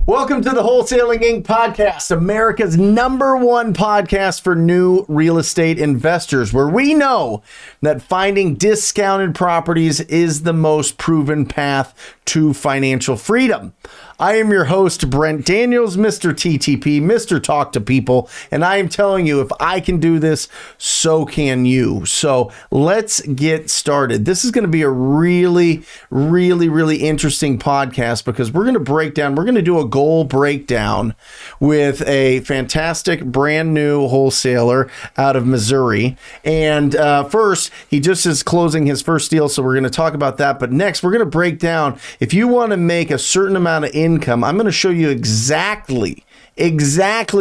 Welcome to the Wholesaling Inc. podcast, America's #1 podcast for new real estate investors, where we know that finding discounted properties is the most proven path to financial freedom. I am your host, Brent Daniels, Mr. TTP, Mr. Talk to People, and I am telling you, if I can do this, so can you. So let's get started. This is going to be a really interesting podcast because we're going to do a goal breakdown with a fantastic brand new wholesaler out of Missouri. And first, he just is closing his first deal, so we're going to talk about that. But next, we're going to break down, if you want to make a certain amount of income, I'm going to show you exactly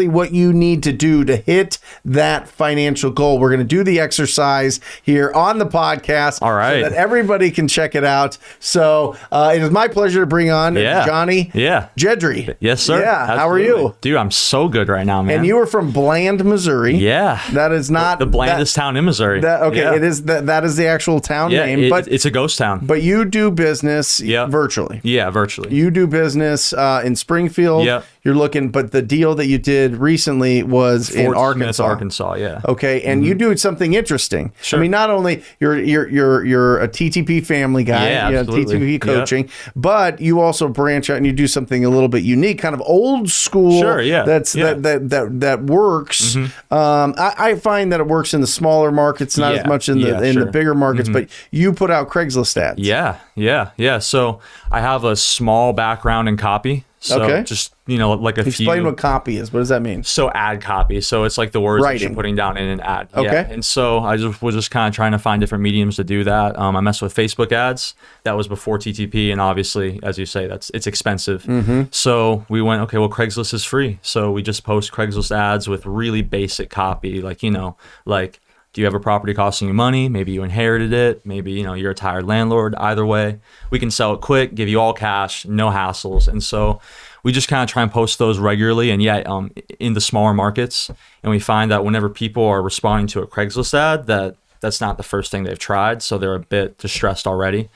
what you need to do to hit that financial goal. We're going to do the exercise here on the podcast. All right. So that everybody can check it out. So it is my pleasure to bring on Johnny Jedry. Yes, sir. Yeah. Absolutely. How are you? Dude, I'm so good right now, man. And you are from Bland, Missouri. Yeah. That is not the blandest town in Missouri. It is that is the actual town name. But it's a ghost town. But you do business virtually. Yeah, virtually. You do business in Springfield. Yep. You're looking, but the deal that you did recently was in Arkansas. Arkansas, yeah. Okay, and you do something interesting. Sure. I mean, not only you're a TTP family guy, TTP coaching, but you also branch out and you do something a little bit unique, kind of old school. Sure, yeah. That works. I find that it works in the smaller markets, not as much in the bigger markets. But you put out CRAIGSLIST ads. Yeah. So I have a small background in copy. So just, like Explain what copy is. What does that mean? So ad copy. So it's like the words that you're putting down in an ad. Okay. Yeah. And so I was just kind of trying to find different mediums to do that. I messed with Facebook ads. That was before TTP. And obviously, as you say, it's expensive. So we went, okay, well, CRAIGSLIST is free. So we just post CRAIGSLIST ads with really basic copy. Do you have a property costing you money? Maybe you inherited it. Maybe, you're a tired landlord. Either way, we can sell it quick, give you all cash, no hassles. And so we just kind of try and post those regularly. And in the smaller markets. And we find that whenever people are responding to a CRAIGSLIST ad, that's not the first thing they've tried. So they're a bit distressed already.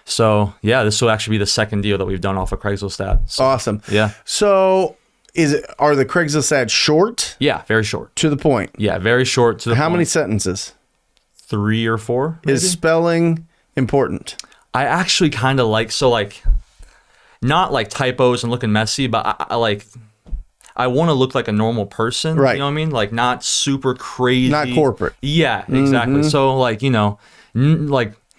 So this will actually be the second deal that we've done off a CRAIGSLIST ad. So, awesome. Yeah. So are the CRAIGSLIST ads short? Yeah, very short. To the point. Yeah, very short to the point. How many sentences? 3 or 4. Maybe? Is spelling important? I actually kind of not like typos and looking messy, but I want to look like a normal person. Right. You know what I mean? Like not super crazy. Not corporate. Yeah, exactly. So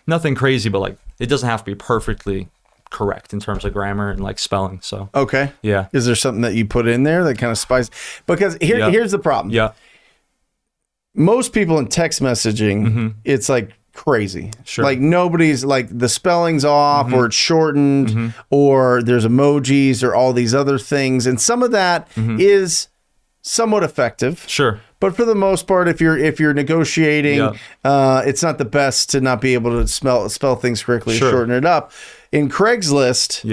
nothing crazy, but it doesn't have to be perfectly correct in terms of grammar and spelling. So okay. Yeah. Is there something that you put in there that kind of spices? Because here's the problem. Yeah. Most people in text messaging, it's crazy. Sure. Nobody's the spelling's off or it's shortened or there's emojis or all these other things. And some of that is somewhat effective. Sure. But for the most part, if you're negotiating, it's not the best to not be able to spell things correctly and shorten it up. In CRAIGSLIST,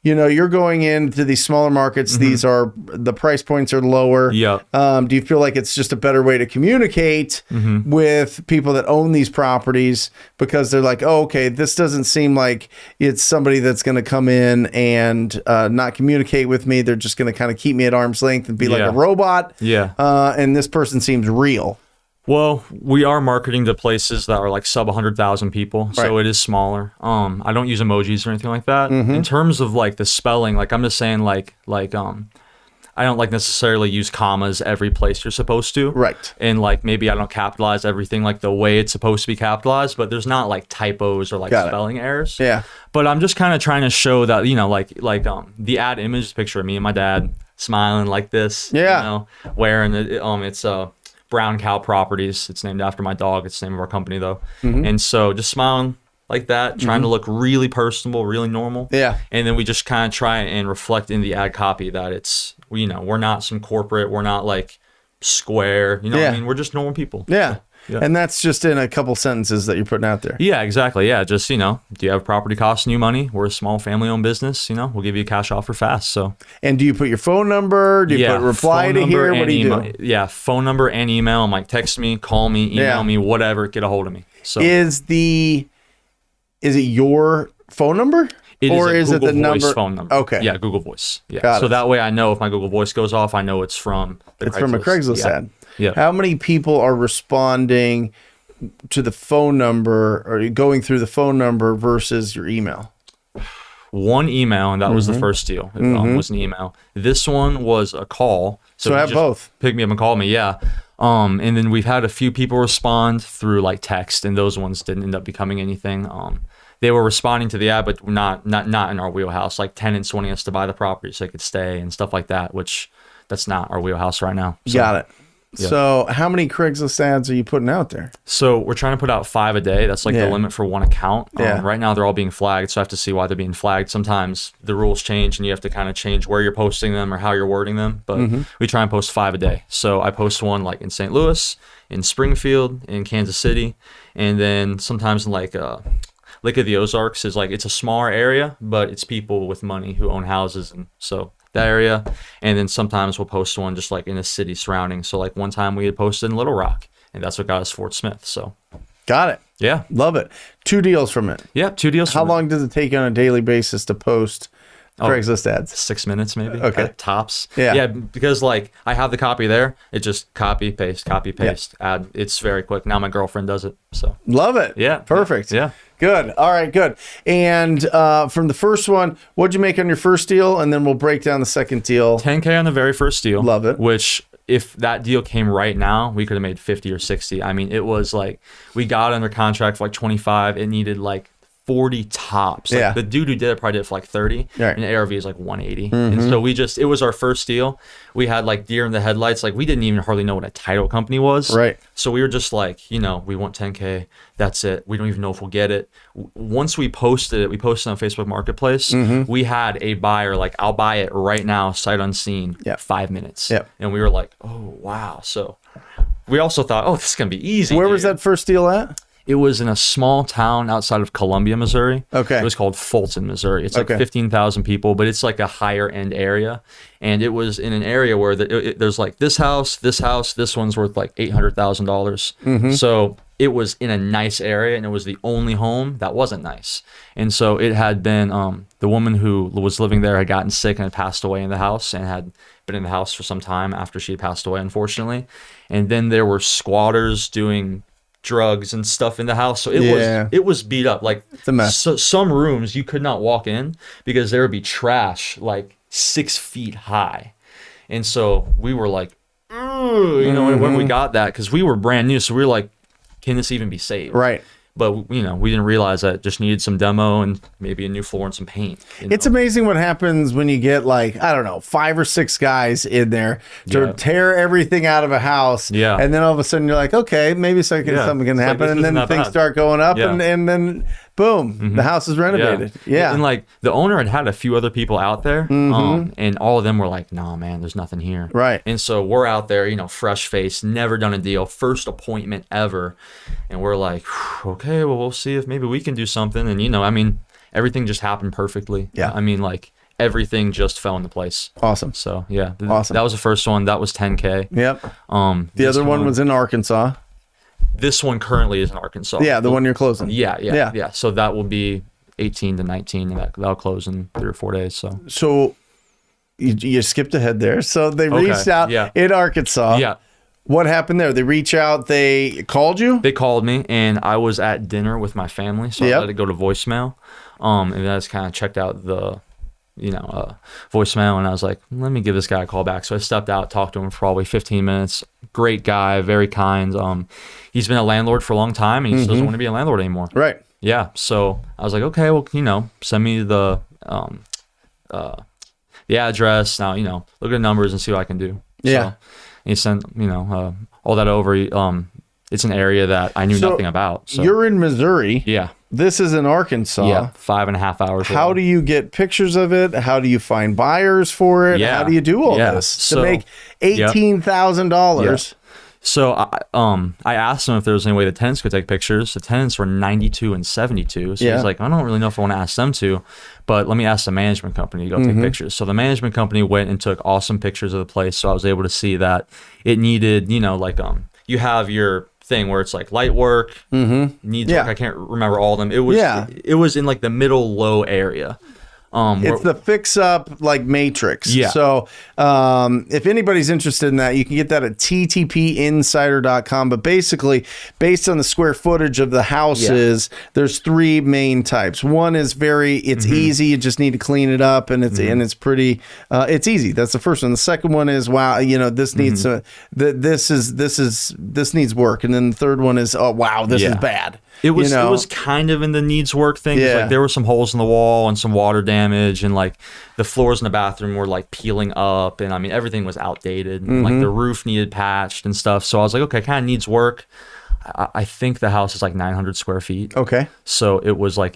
you're going into these smaller markets. These are the price points are lower. Yeah. Do you feel like it's just a better way to communicate with people that own these properties because they're like, oh, okay, this doesn't seem like it's somebody that's going to come in and not communicate with me. They're just going to kind of keep me at arm's length and be like a robot. Yeah. And this person seems real. Well, we are marketing to places that are sub 100,000 people, so it is smaller. I don't use emojis or anything like that. In terms of the spelling, I'm just saying I don't necessarily use commas every place you're supposed to. Right. And maybe I don't capitalize everything the way it's supposed to be capitalized, but there's not typos or spelling errors. Yeah. But I'm just kind of trying to show that, the ad image picture of me and my dad smiling like this. Yeah. Wearing it's Brown Cow Properties. It's named after my dog. It's the name of our company though. And so just smiling like that, trying to look really personable, really normal. Yeah. And then we just kind of try and reflect in the ad copy that it's, we're not some corporate, we're not square, what I mean? We're just normal people. Yeah. So, yeah. And that's just in a couple sentences that you're putting out there. Yeah, exactly. Yeah. Just, do you have property costing you money? We're a small family owned business, we'll give you a cash offer fast. So, and do you put your phone number? Do you put reply to here? What do you do? Yeah. Phone number and email. I'm text me, call me, email me, whatever, get a hold of me. So is it your phone number? Or is it the Google Voice number? phone number. Okay. Yeah, Google Voice. Yeah. Got so it. that way I know if my Google Voice goes off, I know it's from the It's from a Craigslist ad. Yeah. How many people are responding to the phone number or going through the phone number versus your email? One email, and that was the first deal. It was an email. This one was a call. So have just both. Pick me up and call me. Yeah. And then we've had a few people respond through like text, and those ones didn't end up becoming anything. They were responding to the ad, but not in our wheelhouse. Like tenants wanting us to buy the property so they could stay and stuff like that, which that's not our wheelhouse right now. So, Got it. Yeah. So how many Craigslist ads are you putting out there? So we're trying to put out 5 a day. That's like Yeah. the limit for one account. Yeah. Right now they're all being flagged, so I have to see why they're being flagged. Sometimes the rules change and you have to kind of change where you're posting them or how you're wording them. But we try and post 5 a day. So I post one like in St. Louis, in Springfield, in Kansas City, and then sometimes in like Lake of the Ozarks is like, it's a smaller area, but it's people with money who own houses, and so that area. And then sometimes we'll post one just like in a city surrounding. So like one time we had posted in Little Rock, and that's what got us Fort Smith. So Got it. yeah, Love it. 2 deals from it. yeah, 2 deals. How from it. long does it take on a daily basis to post Craigslist ads? 6 minutes maybe. Okay. At tops. Yeah. Yeah, because like I have the copy there. It just copy paste, add. It's very quick. Now my girlfriend does it. So Love it. yeah, Perfect. Yeah. Good. All right, good. And from the first one, what'd you make on your first deal? And then we'll break down the second deal. 10K on the very first deal. Love it. Which if that deal came right now, we could have made 50 or 60. I mean, it was like we got under contract for like 25. It needed like 40 tops. Like Yeah. the dude who did it probably did it for like 30. Right. And the ARV is like 180. And so it was our first deal. We had like deer in the headlights. Like we didn't even hardly know what a title company was. Right. So we were just like, we want 10K. That's it. We don't even know if we'll get it. Once we posted it on Facebook Marketplace. We had a buyer like, I'll buy it right now, sight unseen, Yep. 5 minutes. Yep. And we were like, oh, wow. So we also thought, oh, this is going to be easy. Where was dude. that first deal at? It was in a small town outside of Columbia, Missouri. Okay. It was called Fulton, Missouri. It's like Okay. 15,000 people, but it's like a higher end area. And it was in an area where there's like this house, this one's worth like $800,000. So it was in a nice area, and it was the only home that wasn't nice. And so it had been, the woman who was living there had gotten sick and had passed away in the house, and had been in the house for some time after she had passed away, unfortunately. And then there were squatters doing drugs and stuff in the house, so it was beat up. Like It's a mess. So, some rooms you could not walk in because there would be trash like 6 feet high, and so we were like, ooh, when we got that, because we were brand new, so we were like, can this even be saved? Right. But we didn't realize that it just needed some demo and maybe a new floor and some paint. It's amazing what happens when you get like, I don't know, 5 or 6 guys in there to Yeah. tear everything out of a house. Yeah. And then all of a sudden you're like, okay, maybe something Yeah. can It's like, happen. this And isn't then that things bad. start going up, Yeah. and then boom, the house is renovated. Yeah. And like the owner had a few other people out there, and all of them were like, nah, man, there's nothing here. Right. And so we're out there, fresh face, never done a deal, first appointment ever. And we're like, okay, well, we'll see if maybe we can do something. And, everything just happened perfectly. Yeah. Like everything just fell into place. Awesome. So yeah, Awesome. that was the first one. That was 10K. Yep. The This other one was in Arkansas. This one currently is in Arkansas. Yeah, the one you're closing. Yeah. So that will be 18 to 19, and that'll close in 3 or 4 days. So You skipped ahead there. So they Okay, reached out yeah. in Arkansas. yeah, What happened there? They reach out. They called you? they called me, and I was at dinner with my family, so Yep. I let it go to voicemail. And then I just kind of checked out the voicemail, and I was like, let me give this guy a call back. So I stepped out, talked to him for probably 15 minutes. Great guy, very kind. He's been a landlord for a long time, and he just doesn't want to be a landlord anymore. Right. Yeah. So I was like, okay, well, send me the address. Now, look at the numbers and see what I can do. Yeah. So he sent, all that over. It's an area that I knew So nothing about. So You're in Missouri. yeah. This is in Arkansas. Yeah. 5.5 hours. How away. do you get pictures of it? How do you find buyers for it? Yeah. How do you do all Yeah. this So- to make $18,000? So I asked him if there was any way the tenants could take pictures. The tenants were 92 and 72. So Yeah. he's like, I don't really know if I want to ask them to, but let me ask the management company to go take pictures. So the management company went and took awesome pictures of the place. So I was able to see that it needed, you have your thing where it's like light work, needs work. I can't remember all of them. It was in like the middle low area. It's the fix up like matrix. Yeah. So if anybody's interested in that, you can get that at ttpinsider.com. But basically, based on the square footage of the houses, there's 3 main types. One is it's easy. You just need to clean it up, and it's pretty. It's easy. That's the first one. The second one is this needs this needs work, and then the third one is this is bad. It was kind of in the needs work thing. Yeah. Like there were some holes in the wall and some water damage, and like the floors in the bathroom were like peeling up, and I mean everything was outdated. And, like the roof needed patched and stuff. So I was like, okay, kind of needs work. I think the house is like 900 square feet. Okay. So it was like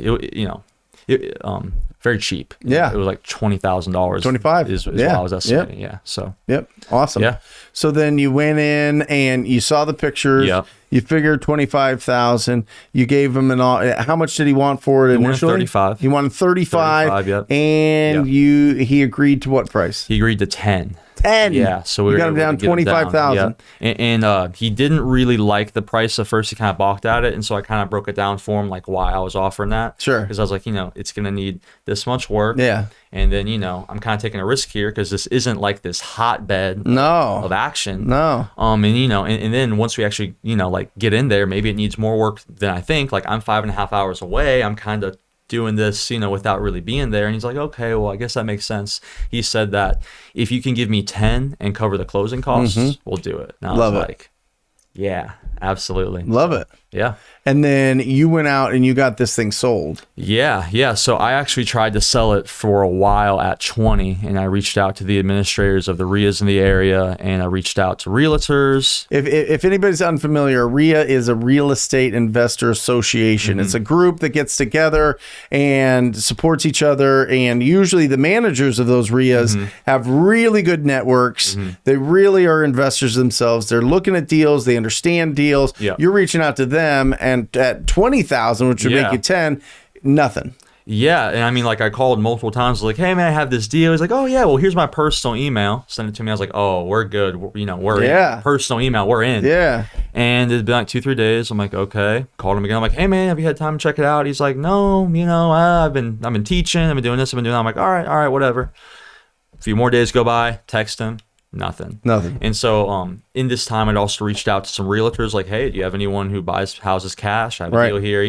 very cheap. Yeah. It was like $20,000. 25 is what I was estimating. Yeah. So. Yep. Awesome. Yeah. So then you went in and you saw the pictures. Yep. You figured 25,000. You gave him how much did he want for it initially? Wanted 35. He wanted 35. Yep. And he agreed to what price? He agreed to 10. 10. Yeah, so we got him down 25,000. Yeah. And he didn't really like the price at first. He kind of balked at it, and so I kind of broke it down for him, like why I was offering that. Sure. Because I was like, it's gonna need this much work. Yeah. And then I'm kind of taking a risk here because this isn't like this hotbed of action. No. And then once we actually like get in there, maybe it needs more work than I think. Like I'm 5.5 hours away. I'm kind of doing this, without really being there. And he's like, okay, well, I guess that makes sense. He said that if you can give me 10 and cover the closing costs, we'll do it. And I was like, yeah, absolutely. Love it. Yeah. And then you went out and you got this thing sold. Yeah. So I actually tried to sell it for a while at 20, and I reached out to the administrators of the RIAs in the area, and I reached out to realtors. If anybody's unfamiliar, RIA is a real estate investor association. It's a group that gets together and supports each other, and usually the managers of those RIAs have really good networks. They really are investors themselves. They're looking at deals. They understand deals. Yeah. You're reaching out to them, and at 20,000, which would make you 10, nothing. Yeah, and I mean, like I called multiple times, like, hey man, I have this deal. He's like, oh yeah, well here's my personal email. Send it to me. I was like, oh, we're good. We're in. Personal email, we're in. Yeah. And it'd been like 2-3 days. I'm like, okay. Called him again. I'm like, hey man, have you had time to check it out? He's like, no, I've been teaching. I've been doing this. I've been doing that. I'm like, all right, whatever. A few more days go by. Text him. Nothing. Nothing. And so in this time, I'd also reached out to some realtors like, hey, do you have anyone who buys houses cash? I have a deal here,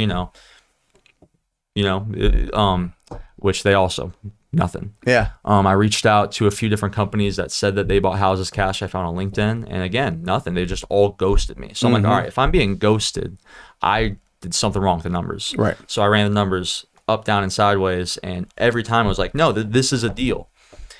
which they also, nothing. Yeah. I reached out to a few different companies that said that they bought houses cash. I found on LinkedIn, and again, nothing. They just all ghosted me. So I'm like, all right, if I'm being ghosted, I did something wrong with the numbers. Right. So I ran the numbers up, down, and sideways, and every time I was like, no, this is a deal.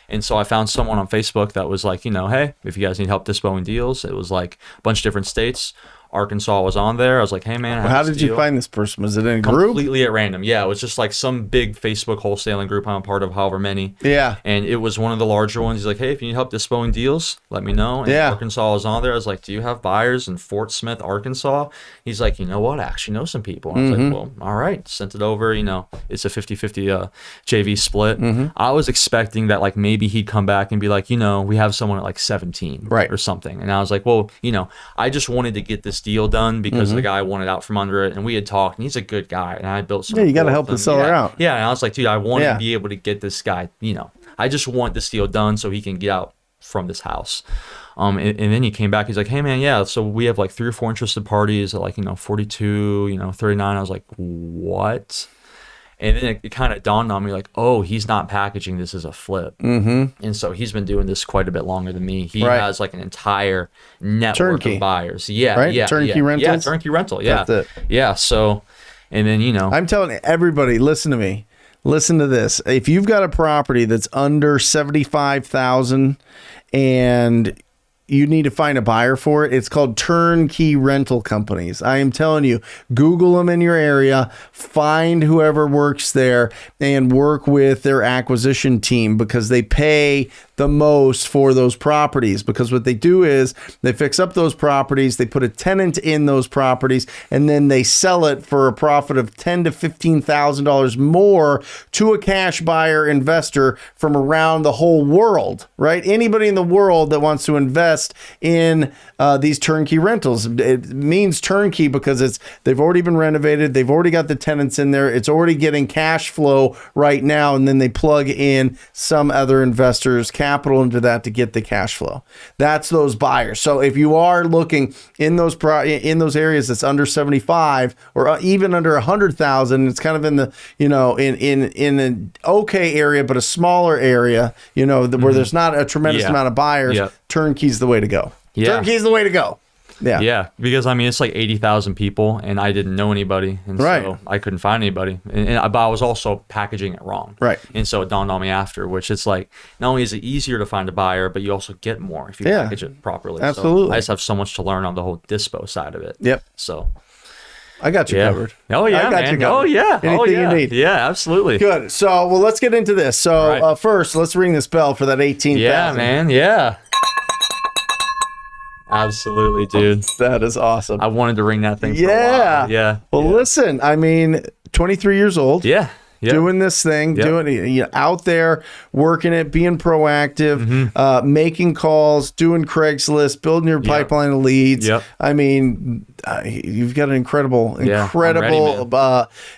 And so I found someone on Facebook that was like, hey, if you guys need help dispoing deals, it was like a bunch of different states. Arkansas was on there. I was like, hey man, how did you find this person? Was it in a group? Completely at random. Yeah, it was just like some big Facebook wholesaling group I'm a part of, however many. Yeah. And it was one of the larger ones. He's like, hey, if you need help dispoing deals, let me know. And Arkansas was on there. I was like, do you have buyers in Fort Smith, Arkansas? He's like, you know what? I actually know some people. And I was like, well, all right. Sent it over. It's a 50-50 JV split. I was expecting that like maybe he'd come back and be like, we have someone at like 17 or something. And I was like, well, I just wanted to get this deal done because the guy wanted out from under it, and we had talked, and he's a good guy, and I built some. Yeah, you got to help the seller out. Yeah, and I was like, dude, I want to be able to get this guy. I just want this deal done so he can get out from this house. And then he came back. He's like, hey man, yeah. So we have like 3 or 4 interested parties at like 42, 39. I was like, what? And then it kind of dawned on me like, oh, he's not packaging this as a flip. And so he's been doing this quite a bit longer than me. He has like an entire network of buyers. Yeah. Turnkey rentals? Yeah, turnkey rental. Yeah. That's it. Yeah. So, and then, I'm telling everybody, listen to me. Listen to this. If you've got a property that's under 75,000 and you need to find a buyer for it, it's called turnkey rental companies. I am telling you, Google them in your area, find whoever works there and work with their acquisition team because they pay the most for those properties, because what they do is they fix up those properties, they put a tenant in those properties, and then they sell it for a profit of $10,000 to $15,000 more to a cash buyer investor from around the whole world, right? Anybody in the world that wants to invest in these turnkey rentals. It means turnkey because they've already been renovated, they've already got the tenants in there, it's already getting cash flow right now, and then they plug in some other investors' capital into that to get the cash flow. That's those buyers. So if you are looking in those areas that's under 75 or even under 100,000, it's kind of in the in an okay area but a smaller area, where there's not a tremendous amount of buyers. Turnkey's the way to go. Turnkey's the way to go. Yeah, because it's like 80,000 people, and I didn't know anybody, and so I couldn't find anybody, but I was also packaging it wrong, right? And so it dawned on me after, which it's like not only is it easier to find a buyer, but you also get more if you package it properly. Absolutely. So I just have so much to learn on the whole dispo side of it. Yep. So I got you covered. Oh yeah, I got you covered. Oh yeah. Anything you need. Yeah, absolutely. Good. So let's get into this. So first, let's ring this bell for that 18,000. Yeah, man. Yeah. Absolutely, dude. That is awesome. I wanted to ring that thing for a while. Yeah. Well, listen, 23 years old. Yeah. Doing this thing, doing out there, working it, being proactive, making calls, doing Craigslist, building your pipeline of leads. You've got an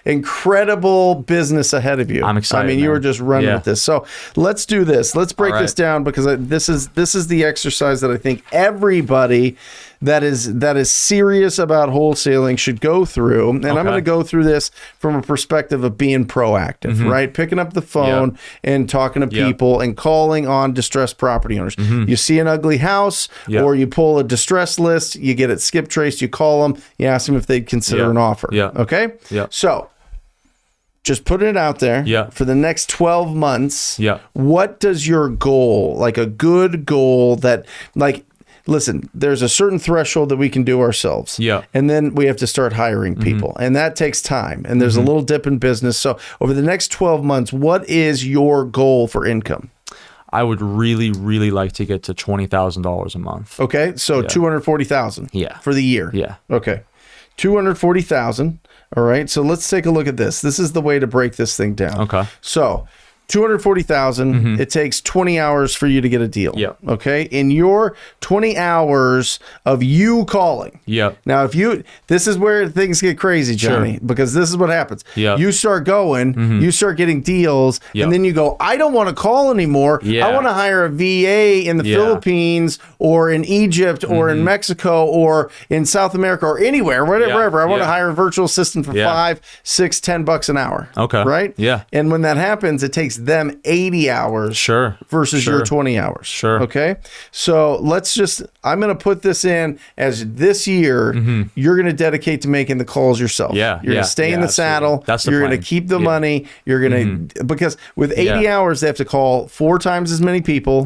incredible business ahead of you. I'm excited. You were just running with this. So let's do this. Let's break this down, because this is the exercise that I think everybody that is serious about wholesaling should go through. And I'm going to go through this from a perspective of being proactive, right? Picking up the phone and talking to people and calling on distressed property owners. You see an ugly house or you pull a distress list, you get it skip traced, you call them, you ask them if they'd consider an offer. Okay? So just putting it out there for the next 12 months. What does your goal, like a good goal that, listen, there's a certain threshold that we can do ourselves. And then we have to start hiring people. And that takes time. And there's a little dip in business. So over the next 12 months, what is your goal for income? I would really, really like to get to $20,000 a month. Okay. So 240,000 for the year. Okay. 240,000. All right. So let's take a look at this. This is the way to break this thing down. Okay. So 240,000. It takes 20 hours for you to get a deal. Okay. In your 20 hours of you calling. Now, this is where things get crazy, Johnny, because this is what happens. You start going, you start getting deals, and then you go, I don't want to call anymore. I want to hire a VA in the Philippines or in Egypt or in Mexico or in South America or anywhere, wherever. I want to hire a virtual assistant for $5, $6, $10 an hour. Okay. Right? And when that happens, it takes them 80 hours versus your 20 hours. Okay. So I'm going to put this in as this year, you're going to dedicate to making the calls yourself. You're going to stay in the saddle. You're going to keep the money. You're going to, because with 80 hours, they have to call 4 times as many people.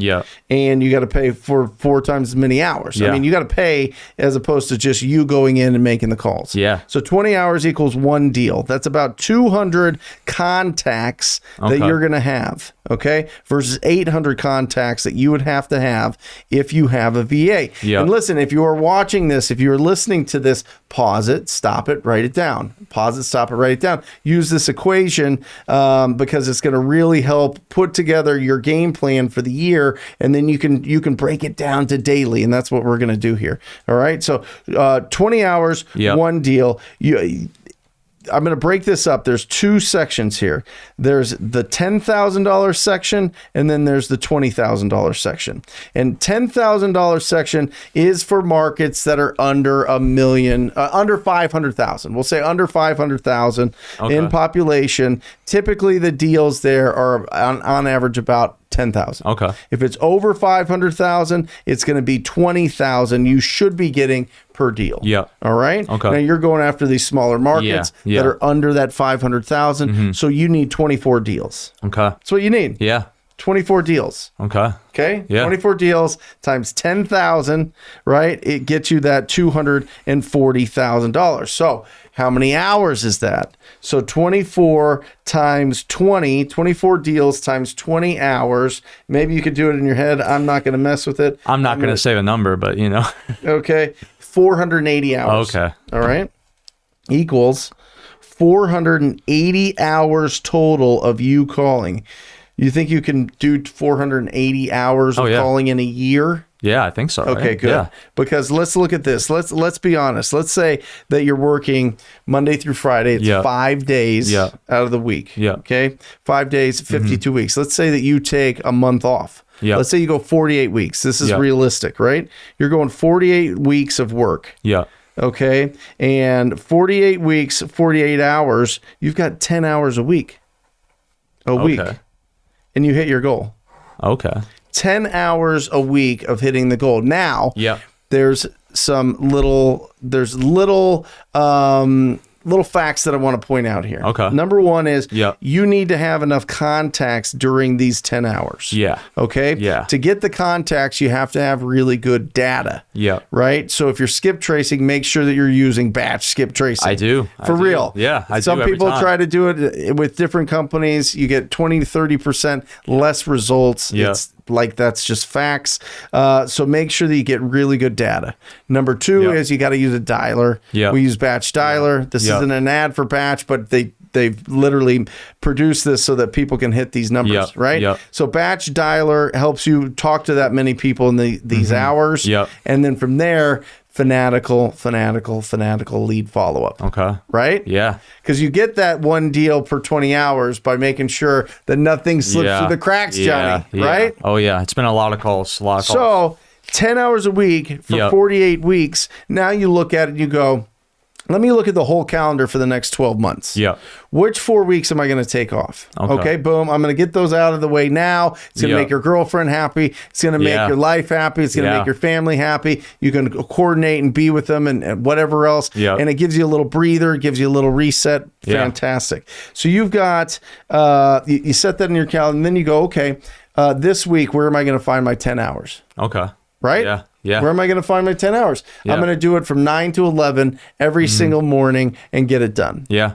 And you got to pay for 4 times as many hours. You got to pay as opposed to just you going in and making the calls. So 20 hours equals 1 deal. That's about 200 contacts that you're going to have, okay, versus 800 contacts that you would have to have if you have a VA. And listen, if you are watching this, if you're listening to this, pause it, stop it, write it down. Pause it, stop it, write it down. Use this equation because it's going to really help put together your game plan for the year, and then you can break it down to daily, and that's what we're going to do here. All right, so 20 hours, 1 deal. I'm going to break this up. There's 2 sections here. There's the $10,000 section, and then there's the $20,000 section. And $10,000 section is for markets that are under a million, under 500,000. We'll say under 500,000 in population. Typically, the deals there are on average about 10,000. Okay. If it's over 500,000, it's going to be 20,000 you should be getting per deal. All right. Okay. Now you're going after these smaller markets that are under that 500,000. So you need 24 deals. Okay. That's what you need. 24 deals. Okay. Okay. Yeah. 24 deals times 10,000, right? It gets you that $240,000. So how many hours is that? So 24 times 20, 24 deals times 20 hours. Maybe you could do it in your head. I'm not going to mess with it. I'm not going to say the number, but you know. Okay. 480 hours. Okay. All right. Equals 480 hours total of you calling. You think you can do 480 hours of calling in a year? Yeah, I think so. Okay, right? good. Yeah. Because let's look at this. Let's be honest. Let's say that you're working Monday through Friday. It's 5 days out of the week. Yeah. Okay. 5 days, 52 weeks. Let's say that you take a month off. Yeah. Let's say you go 48 weeks. This is realistic, right? You're going 48 weeks of work. Yeah. Okay. And 48 weeks, 48 hours, you've got 10 hours a week. A week. And you hit your goal. Okay. 10 hours a week of hitting the goal. Now, there's some little facts that I want to point out here. Okay. Number one is you need to have enough contacts during these 10 hours. Yeah. Okay. Yeah. To get the contacts, you have to have really good data. Yeah. Right. So if you're skip tracing, make sure that you're using batch skip tracing. I do. For real. Yeah. Some people try to do it with different companies. You get 20 to 30% less results. Yeah. It's like that's just facts. So make sure that you get really good data. Number two is you got to use a dialer. We use Batch Dialer. This isn't an ad for Batch, but they've literally produced this so that people can hit these numbers, right? So Batch Dialer helps you talk to that many people in these hours. And then from there, fanatical lead follow-up. Okay. Right? Yeah. Because you get that one deal per 20 hours by making sure that nothing slips through the cracks, Johnny. Right? Oh, yeah. It's been a lot of calls. So 10 hours a week for 48 weeks. Now you look at it and you go, let me look at the whole calendar for the next 12 months. Yeah. Which 4 weeks am I going to take off? Okay, boom. I'm going to get those out of the way now. It's going to make your girlfriend happy. It's going to make your life happy. It's going to make your family happy. You can coordinate and be with them and whatever else. And it gives you a little breather. It gives you a little reset. Fantastic. So you've got, you set that in your calendar and then you go, okay, this week, where am I going to find my 10 hours? Okay. Right? Yeah. Yeah. Where am I going to find my 10 hours? I'm going to do it from 9 to 11 every single morning and get it done. Yeah.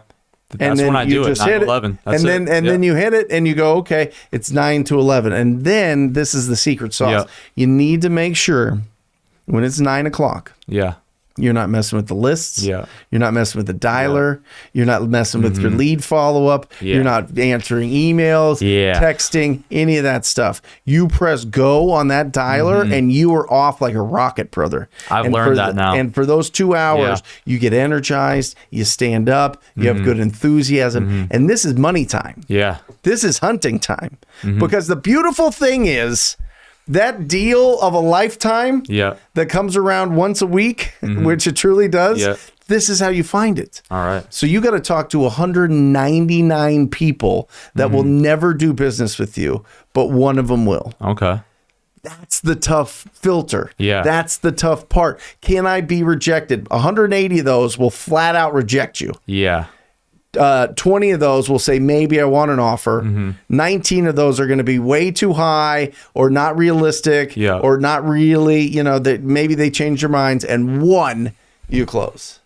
That's when I do it, 9 to 11. That's and then you hit it and you go, okay, it's 9 to 11. And then this is the secret sauce. You need to make sure when it's 9 o'clock. You're not messing with the lists. You're not messing with the dialer. You're not messing with your lead follow-up. You're not answering emails, texting, any of that stuff. You press go on that dialer and you are off like a rocket, brother. I've learned that now. And for those 2 hours, you get energized, you stand up, you have good enthusiasm, and this is money time. This is hunting time. Because the beautiful thing is, that deal of a lifetime that comes around once a week, which it truly does, this is how you find it. All right. So you got to talk to 199 people that will never do business with you, but one of them will. Okay. That's the tough filter. Yeah. That's the tough part. Can I be rejected? 180 of those will flat out reject you. Yeah. 20 of those will say, maybe I want an offer. 19 of those are going to be way too high or not realistic or not really, that maybe they change their minds, and one you close.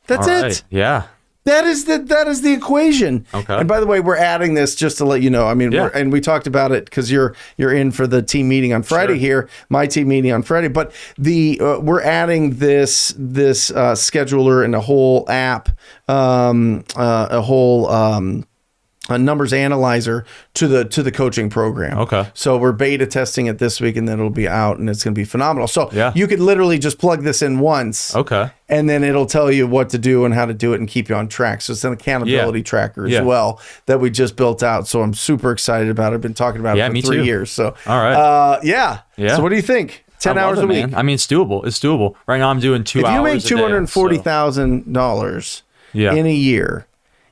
That's it. Yeah. That is the equation. Okay. And by the way, we're adding this just to let you know. I mean, and we talked about it because you're in for the team meeting on Friday here, my team meeting on Friday. But we're adding this scheduler and a whole app, a numbers analyzer to the coaching program. Okay. So we're beta testing it this week, and then it'll be out, and it's going to be phenomenal. So you could literally just plug this in once. Okay. And then it'll tell you what to do and how to do it and keep you on track. So it's an accountability tracker as well that we just built out. So I'm super excited about it. I've been talking about it for 3 years. So all right. Yeah. So what do you think? 10 hours a week. Man. I mean, it's doable. It's doable. Right now I'm doing 2 hours. If you make $240,000 in a year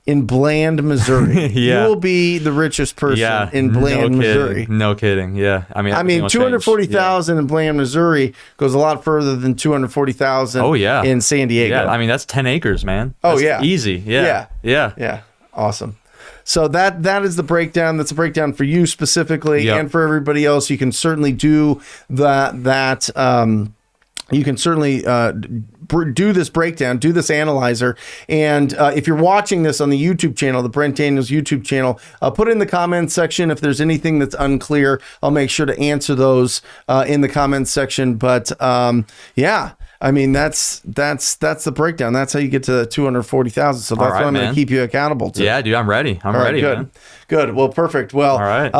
in Bland, Missouri, you will be the richest person in Bland, Missouri. No kidding. Yeah. I mean, $240,000 in Bland, Missouri goes a lot further than $240,000 in San Diego. Yeah. I mean, that's 10 acres, man. That's easy. Yeah. Yeah. Awesome. So that is the breakdown. That's a breakdown for you specifically, and for everybody else. You can certainly do that. You can certainly do this breakdown, do this analyzer. And if you're watching this on the YouTube channel, the Brent Daniels YouTube channel, put it in the comments section. If there's anything that's unclear, I'll make sure to answer those in the comments section. But yeah, I mean, that's the breakdown. That's how you get to 240,000. So that's what I'm going to keep you accountable to. Yeah, dude, I'm ready. I'm ready. Good. Man. Good. Well, perfect. Well, all right.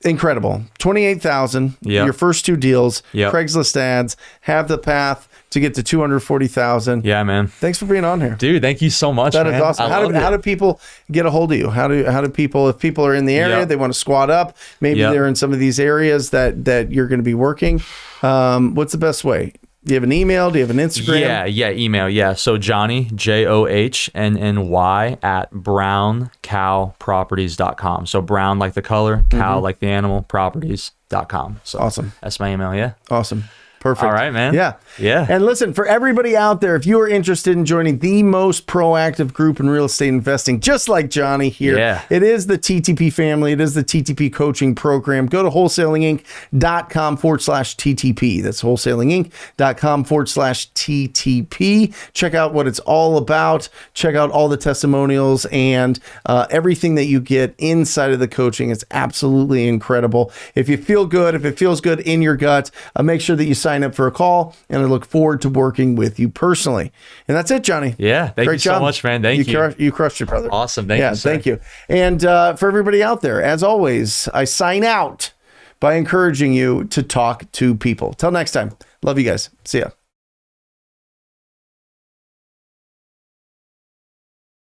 Incredible. 28,000. Yep. Your first 2 deals. Yep. Craigslist ads have the path to get to 240,000. Yeah, man. Thanks for being on here. Dude, thank you so much. That man. is awesome. How do people get a hold of you? How do people, if people are in the area, they want to squat up, maybe they're in some of these areas that you're going to be working. What's the best way? Do you have an email? Do you have an Instagram? Yeah, email. Yeah. So Johnny, JOHNNY at browncowproperties.com. So brown like the color, cow like the animal, properties.com. So awesome. That's my email. Yeah. Awesome. Perfect. All right, man. Yeah. Yeah. And listen, for everybody out there, if you are interested in joining the most proactive group in real estate investing, just like Johnny here, it is the TTP family. It is the TTP coaching program. Go to wholesalinginc.com/TTP. That's wholesalinginc.com/TTP. Check out what it's all about. Check out all the testimonials and everything that you get inside of the coaching. It's absolutely incredible. If you feel good, if it feels good in your gut, make sure that you sign up for a call, and I look forward to working with you personally. And that's it, Johnny. Yeah. Thank you so much, man. Thank you. You crushed it, brother. Awesome. Thank you. Thank you. And for everybody out there, as always, I sign out by encouraging you to talk to people. Till next time. Love you guys. See ya.